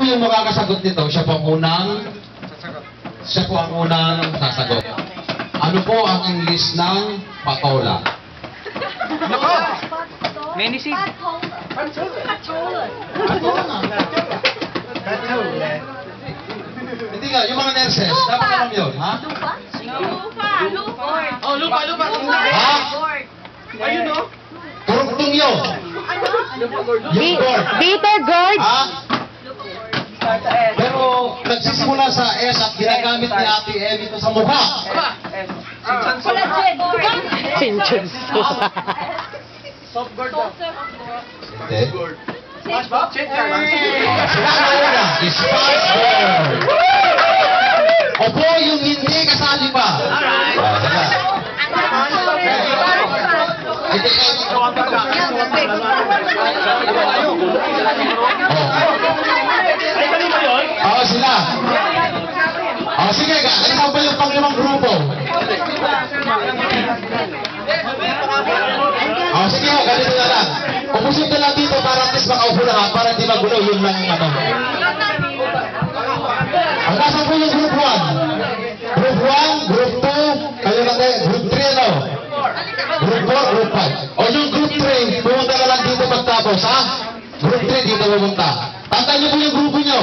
yung makakasagot nito, siya po ang unang sasagot. Ano po ang English ng patola? Nako! Menisid. Hindi nga, yung mga nurses, dapat alam yun, ha? Lupa. Ha? Ayun, no? Kurugtong yun. Yung gourd. Bitter gourd. Ha? Pero nagsisimula sa S at ginagamit ni Ate Emmy ito sa mukha. Chinchonso. Softboard. Hindi. Sponge Sila na Sponge. Opo, yung hindi kasali pa. Alright. Oo, sila. Sige, ano ba yung panglimang grupo? Sige, ganito na lang. Upusin ka lang dito para at least makaupo na ka, para hindi magulo, yun lang yung ano. Ang nasa po yung group 1. Group 1, group 2, kayo lang kayo, group 3 ano? Group 4, group 5. O yung group 3, pumunta ka lang dito pagtapos, ha? Group 3 dito pumunta. Tandaan niyo po yung grupo niyo.